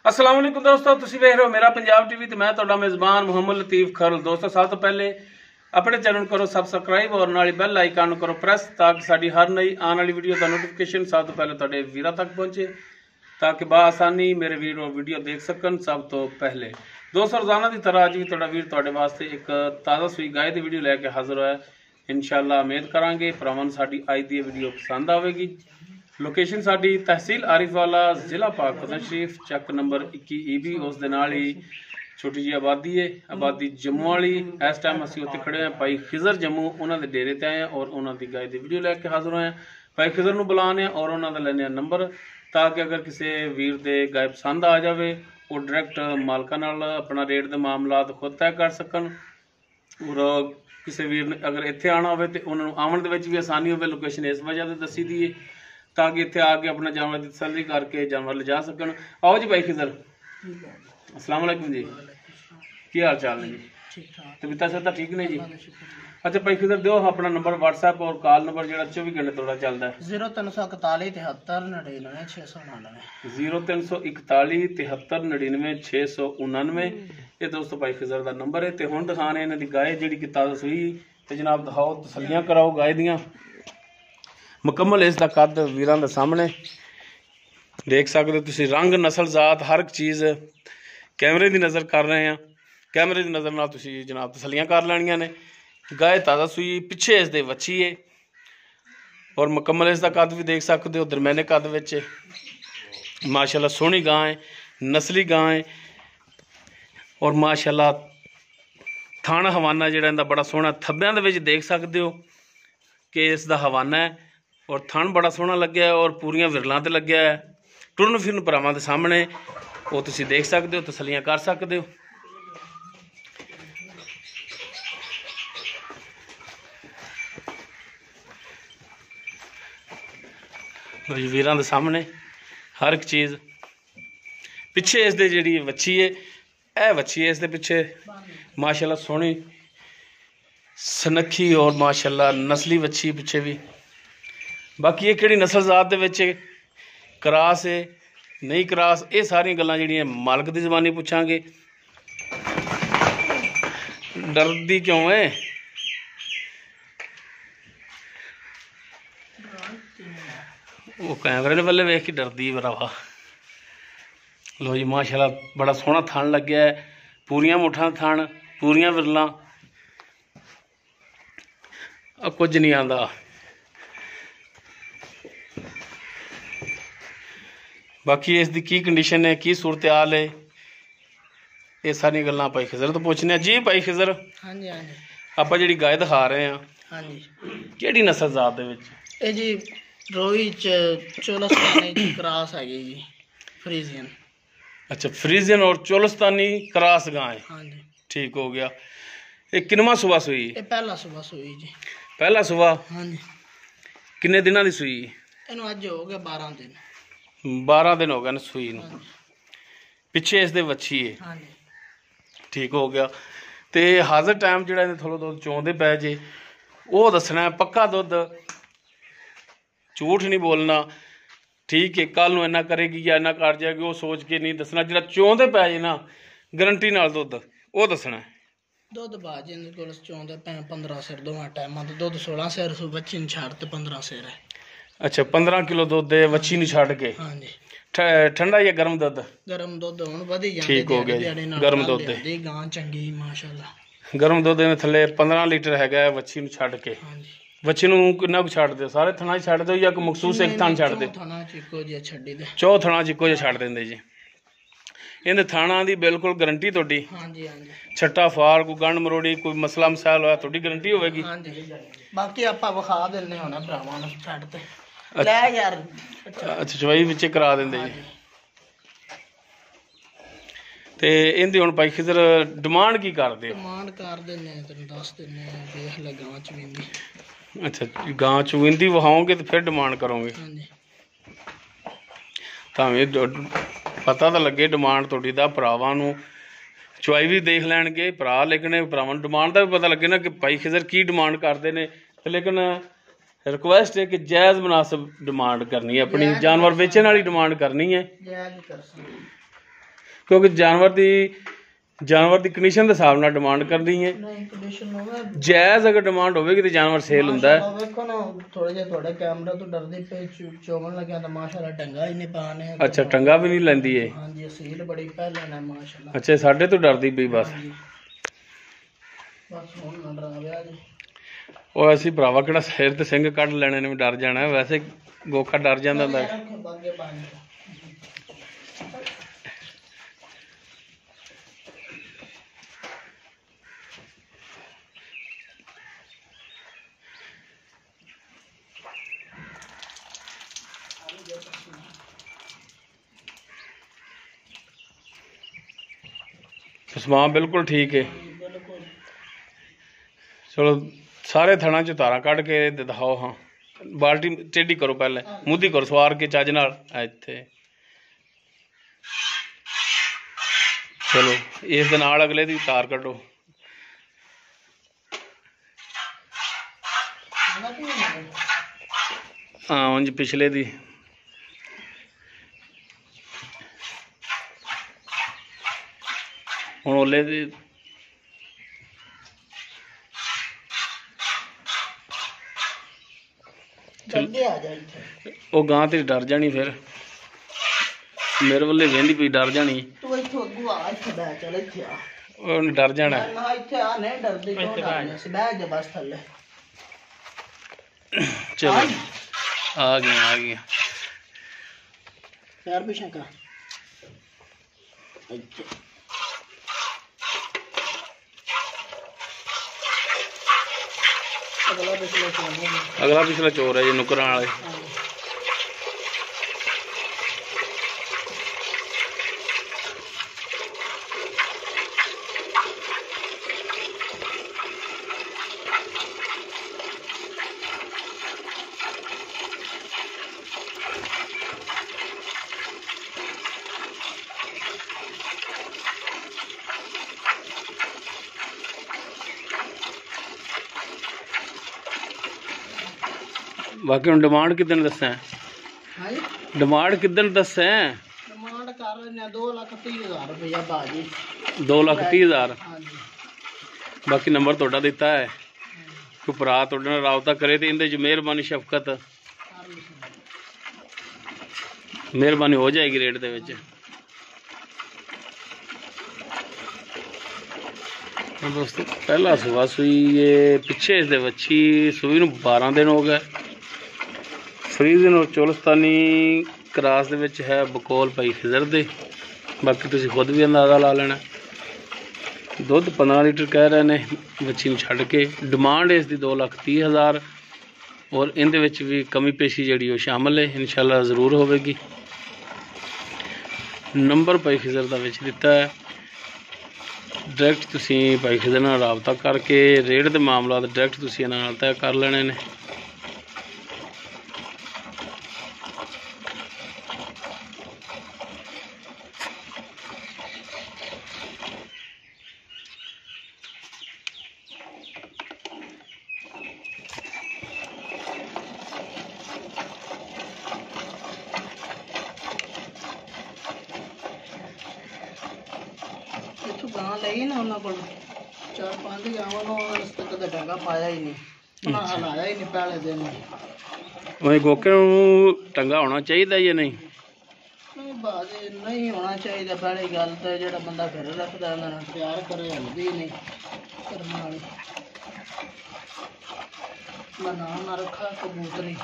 अस्सलाम वालेकुम दोस्तों, तुसीं वेख रहे हो मेरा पंजाब टीवी ते मैं तुहाडा मेज़बान मुहम्मद लतीफ़ खरल। दोस्तों सब तो पहले अपने चैनल करो सबसक्राइब और नाल बैल आइकन करो प्रेस ताकि साडी हर नई आने वाली वीडियो का नोटिफिकेशन सब तो पहले तुहाडे वीरां तक पहुंचे ताकि बाआसानी मेरे वीर वीडियो देख सकन। सब तो पहले दोस्तों रोजाना की तरह अज भी तुहाडा वीर तुहाडे वास्ते एक ताज़ा सूई गाय की वीडियो लैके हाजिर होया। इंशाअल्लाह उम्मीद करांगे भरावां नूं साडी अज दी वीडियो पसंद आवेगी। लोकेशन साडी तहसील आरिफवाला जिला पाकपतन शरीफ चक नंबर 21 EB उस दे नाल ही छोटी जी आबादी है, आबादी जम्मू वाली। इस टाइम असीं उत्थे खड़े हैं भाई खिजर जम्मू, उन्हां दे डेरे ते आए हैं और उन्हां दी गाय दी वीडियो लैके हाजिर होए हैं। भाई खिजर नूं बुलाने और उन्हां दा लैने नंबर ताकि अगर किसी वीर दे गाय पसंद आ जाए वो डायरैक्ट मालकां नाल अपना रेट दे मामलात खुद तय कर सकन। और किसी वीर ने अगर इत्थे आना होवे ते उन्हां नूं आवन दे विच भी आसानी होवे। लोकेशन इस वजह ते दसी दी है ताकि इत्थे आके अपना जानवर की तसल्ली करके जानवर ले जा सकन। आओ जी भाई खिजर, अस्सलाम वालेकुम जी, की हाल चाल ने जी? ठीक ठाक, तबीयत शता ठीक ने जी? अच्छा भाई खिजर दो अपना नंबर व्हाट्सएप और कॉल नंबर जो 24 घंटे थोड़ा चलता है। 0341 73 99 699 0341 73 99 699 ये दोस्तों भाई खिजर का नंबर है। तो हुण दिखाने इन्हां दी गाय जिहड़ी कि ताज़ा सूई ते जनाब दिखाओ तसल्लियां कराओ गाय दियां मुकम्मल। इसका कद वीरां दे सामने देख सकते हो तुसीं, रंग नस्ल जात हर एक चीज़ कैमरे की नज़र कर रहे हैं। कैमरे की नज़र नाल तुसीं जनाब तसल्लियां कर लैणियां ने। गाय ताज़ा सूई पिछे इसदे वच्छी है और मुकम्मल इसका कद भी देख सकते हो दरम्याने कद विच माशाल्लाह सोहनी गां है, नस्ली गां है और माशाल्लाह थाना हवाना जिहड़ा इहदा बड़ा सोहना थब्बियां दे विच देख सकते हो कि इसका हवाना है और थन बड़ा सोहना लग्या है और पूरियां विरलां ते लग्या है। टुरन फिरन भरावां दे सामने वो तुसीं देख सकते हो, तसल्लियां कर सकते हो। वीरां दे सामने हर एक चीज़ पिछे इसदे जिहड़ी वच्छी है यह वच्छी है इसदे पिछे माशाल्लाह सोहनी सनखी और माशाल्लाह नस्ली वच्छी पिछे भी। बाकी ये किहड़ी नस्ल जात दे विच क्रास है नहीं क्रास ये सारियां गल्लां जिहड़ियां मालक दी ज़बानी पुछांगे। डरदी क्यों है? वो कैमरे वाले वेख के डरदी भरावा। लो जी माशाल्लाह बड़ा सोहना थन लग्या है, पूरियां मुठा थन, पूरियां विरलां, कुछ नहीं आंदा। बाकी इसकी की कंडीशन है, की सूरत हाल है, ये सारी गल्लां भाई खिजर तो पूछने जी। भाई खिजर हाँ जी, हाँ जी, आपां जिहड़ी गाय दिखा रहे हैं हाँ जी, किहड़ी नस्ल जात दे विच? ये जी रोही चोलस्तानी क्रॉस है जी, फ्रीजियन। अच्छा, फ्रीजियन और चोलस्तानी क्रॉस गां है। हाँ जी, ठीक हो गया। ये किनवा सुबह सूई? ये पहला सुबह सूई जी। पहला सुबह? हाँ जी। किन्ने दिनां दी सूई? इन्हू अज हो गए 12 दिन। 12 दिन हो गए न सूई नूं। हाँ जी, पिछे इसदे वच्छी है। हाँ जी, ठीक हो गया। तो हाजिर टाइम जो थोड़ा दुध चौंदे पै जे वो दसना है, पक्का दुध, झूठ नहीं बोलना। ठीक है, कल नूं इन्ना करेगी या इन्ना कर जाएगी वो सोच के नहीं दसना। जो चौंदे पै जे ना गारंटी नाल दुध वो दसना है। दुध बाज इन्हें को चौंदे पै 15 सिर दोवां टाइमां ते दुध 16 सिर सु बच्ची नहीं छाड़ ते 15 सिर है। अच्छा, 15 किलो दुध दे वच्छी नहीं छड़ के। हाँ जी, ठंडा या गर्म दुध? गरम दुध हुण वधी जांदे। ठीक हो गया जी, गर्म दुध दे गां चंगी माशाल्लाह। गर्म दुध ने थले 15 लीटर हैगा वच्छी नूं छड़ के। हाँ जी, वच्छी नूं किन्ना कुछ छड़ दे? सारे थणा छड़ दो या मखसूस एक थण छड़ दे? थाना चिको जी छड्डी दे। चौ थणा चिको जिहा छड़ देंदे जी। इन्हें थाना की बिल्कुल गारंटी तुहाडी? हाँ जी, हाँ जी। छट्टा फार कोई गंढ मरोड़ी कोई मसला मसाइल होया तुहाडी गारंटी होगी? हाँ जी, बाकी आपां विखा दिंदे हुण भरावां नूं छड्ड ते ले यार। अच्छा, चवाई विच करा देंदे जी। ते इहदी हुण भाई खिजर डिमांड की करदे हो? डिमांड कर दिंदे तैनूं दस दिंदे देख ले गां चवींदी। अच्छा, गां चुविंदी वहाओगे तो फिर डिमांड करोगे? हाँ जी, तां पता तो लगे डिमांड तुहाडी दा भरावां नूं चवाई भी देख लैणगे भरा, लेकिन भरावां नूं डिमांड का भी पता लगे ना कि भाई खिजर की डिमांड करते हैं। लेकिन रिक्वेस्ट है कि जायज़ मुनासिब डिमांड करनी है, अपनी जानवर बेचने वाली डिमांड करनी है। जायज़ कर सकते। क्योंकि जानवर की कंडीशन के हिसाब नाल डिमांड करनी है। नहीं कंडीशन होवे जायज़ अगर डिमांड होगी तो जानवर सेल हुंदा है। देखो ना थोड़े जे थोड़े कैमरा तो डरदी पे चोमन लग्या तो माशाल्लाह टंगा ही नहीं पाने। अच्छा टंगा भी नहीं लैंदी है। हां जी सील बड़ी पहले ना माशाल्लाह। अच्छा साडे तो डरदी पई बस हुन ना डरावे जी। ਉਹ ਅਸੀਂ ਭਰਾਵਾ ਕਿਹੜਾ ਸਿਰ ਤੇ ਸਿੰਘ ਕੱਢ ਲੈਣੇ ਨੇ ਵੀ ਡਰ ਜਾਣਾ ਵੈਸੇ ਗੋਖਾ ਡਰ ਜਾਂਦਾ ਹੁੰਦਾ। ਸਮਾਨ ਬਿਲਕੁਲ ਠੀਕ ਹੈ। ਚਲੋ सारे थणा च तारा कढ़ के दिखाओ। हाँ बाल्टी टेढ़ी करो पहले मुद्दी करो सवार के चज नाल इत्थे। चलो इस दे नाल अगले दी तार कड्डो। हाँ उंज पिछले दी हुण ओले दी ਉਹ ਗਾਂ ਤੇ ਡਰ ਜਾਣੀ ਫਿਰ ਮੇਰੇ ਵੱਲੇ ਵੇਂਦੀ ਪਈ ਡਰ ਜਾਣੀ। ਤੂੰ ਇੱਥੋਂ ਅੱਗੋਂ ਆ ਇੱਥੇ ਬਹਿ ਚੱਲ ਇੱਥੇ ਆ। ਉਹਨੇ ਡਰ ਜਾਣਾ। ਨਾ ਇੱਥੇ ਆ ਨਹੀਂ ਡਰਦੀ ਕਿਉਂ ਡਰਦੀ ਸੀ ਬਹਿ ਜਾ ਬਸ ਥੱਲੇ। ਚਲੋ ਆ ਗਿਆ ਪੈਰ ਪਿਛੇ ਕਰ ਇੱਥੇ अगला पिछला चोर है जी नुकरां वाले। बाकी हम डिमांड कितने दसा है? डिमांड कितने दसा है? डिमांड कर रहे हैं 2,30,000 रुपया बाजी। 2,30,000। बाकी नंबर थोड़ा दिता है कोई भरा थोड़े नाल राबता करे तो इहदे च मेहरबानी शफकत मेहरबानी हो जाएगी रेट दे विच। दोस्तों पहला सुबह सुई ये पिछे इस वच्छी सुई नूं 12 दिन हो गए। फरीदन और चोलस्तानी क्रास दे विच है बकोल भाई खिजर दे। बाकी तुसीं खुद भी अंदाज़ा ला लेना। दुध 15 लीटर कह रहे हैं बच्ची नूं छड्ड के। डिमांड इसकी 2,30,000 और इहदे विच भी कमी पेशी जिहड़ी वो शामिल है इंशाअल्लाह जरूर होवेगी। नंबर भाई खिजर दा विच दिता है। डायरैक्ट तुसीं भाई खिजर नाल राबता करके रेट दे मामला डायरैक्ट तुसीं इहनां नाल तय कर लेने ने। गां लई ना उन्होंने को 4-5 गांव रस्ते कदे टंगा पाया ही नहीं उन्हें हलाया ही नहीं पहले दिन। वही गोके टंगा होना चाहिए या नहीं? बाजी नहीं होना चाहिए। पहली गल तो जो बंदा घर रखता है प्यार करे हलदी नहीं करने वाली। मैं नाम ना रखा कबूतरी।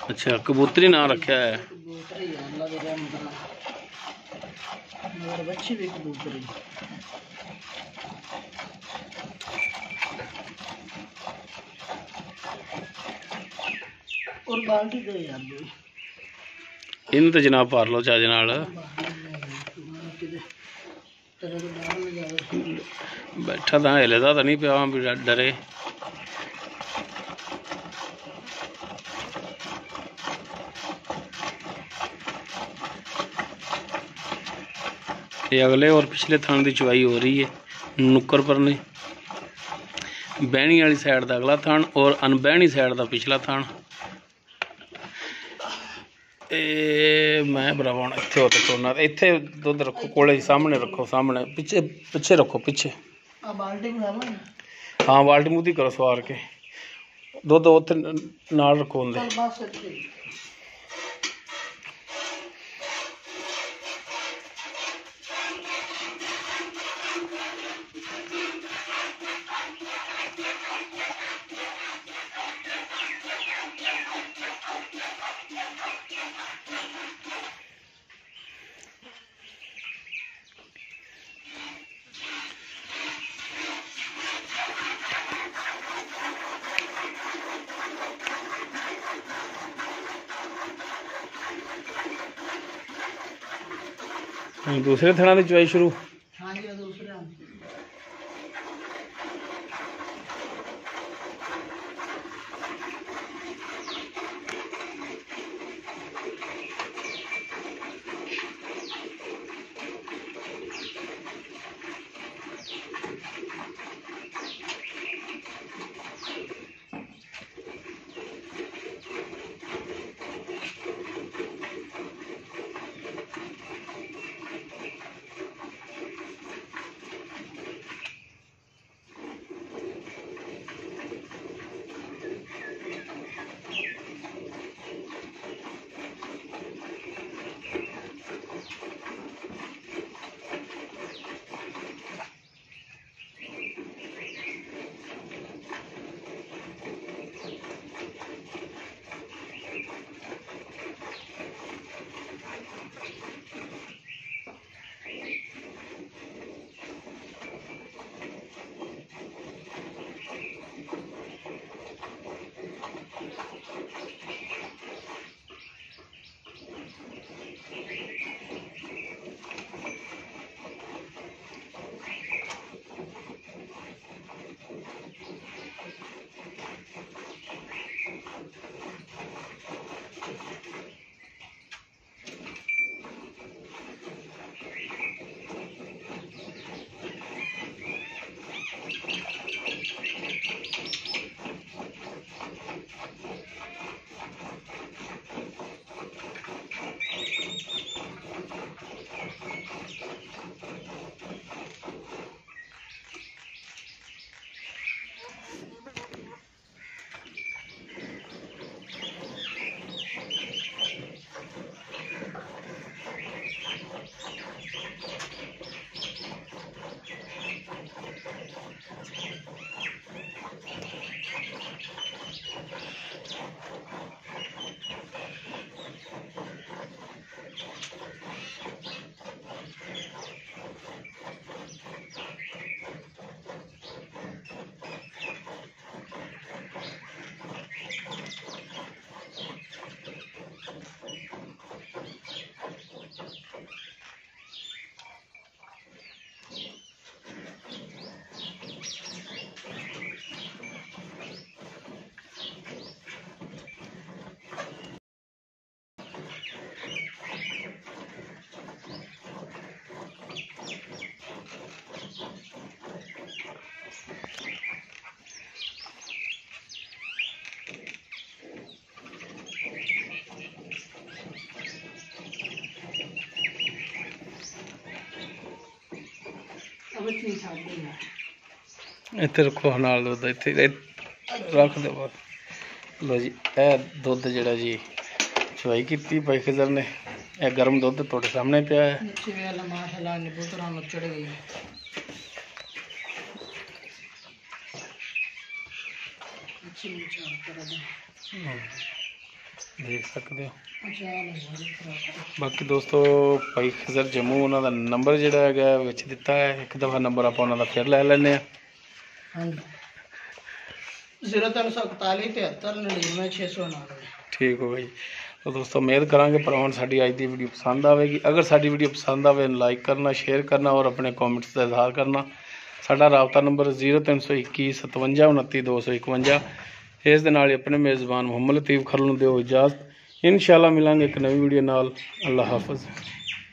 अच्छा कबूतरी ना रखा है। कबूतरी है अल्लाह के रहमत नाल मगर बच्ची भी कबूतरी। और बाल्टी दे यार इन तो जनाब भर लो चाज नाल। बैठा तो हिलदा तो नहीं पिया भी डरे। ये अगले और पिछले थान की चुवाई हो रही है नुक्कर पर नहीं। बहनी वाली साइड का अगला थान और अनबहनी साइड का पिछला थान। मैं भरावा हुण इत्थे हो चोना इत्थे दुध रखो कोले सामने रखो सामने पिछे पिछे रखो पिछे हाँ बाल्टी मूधी करो सवार के दुध उत्थे नाल रखो उंदे दूसरे थणा की चुवाई शुरू हाँ जी दूसरे ਇੱਥੇ ਰੱਖੋ ਨਾਲ ਦੁੱਧ ਇੱਥੇ ਰੱਖ ਦਿਓ ਲਓ ਜੀ ਇਹ ਦੁੱਧ ਜਿਹੜਾ ਜੀ ਚੁਆਈ ਕੀਤੀ ਭਾਈ ਖਿਜ਼ਰ ਨੇ ਇਹ ਗਰਮ ਦੁੱਧ ਤੁਹਾਡੇ ਸਾਹਮਣੇ ਪਿਆ ਹੈ ਮਾਸ਼ਾਅੱਲਾ ਨਿੰਬੂ ਤਰ੍ਹਾਂ ਨੁੱਚੜ ਗਈ ਦੇਖ ਸਕਦੇ ਹੋ ਬਾਕੀ ਦੋਸਤੋ ਭਾਈ ਖਿਜ਼ਰ ਜੰਮੂ ਉਹਨਾਂ ਦਾ ਨੰਬਰ ਜਿਹੜਾ ਹੈਗਾ ਵਿੱਚ ਦਿੱਤਾ ਹੈ ਇੱਕ ਦਫਾ ਨੰਬਰ ਆਪਾਂ ਉਹਨਾਂ ਦਾ ਫਿਰ ਲੈ ਲੈਂਦੇ ਆ ਹਾਂਜੀ 0341 73 99 699 ਠੀਕ ਹੋ ਗਈ तो दोस्तों उम्मीद करांगे पर हुण साडी अज दी वीडियो पसंद आएगी अगर साडी वीडियो पसंद आवे लाइक करना शेयर करना और अपने कॉमेंट्स का इजहार करना साडा राबता नंबर 0321 57 29 251 इस दे नाल अपने मेज़बान मुहम्मद लतीफ़ खरल नूं दिओ इजाज़त इंशाअल्लाह मिलांगे एक नवी वीडियो नाल अल्लाह हाफिज़।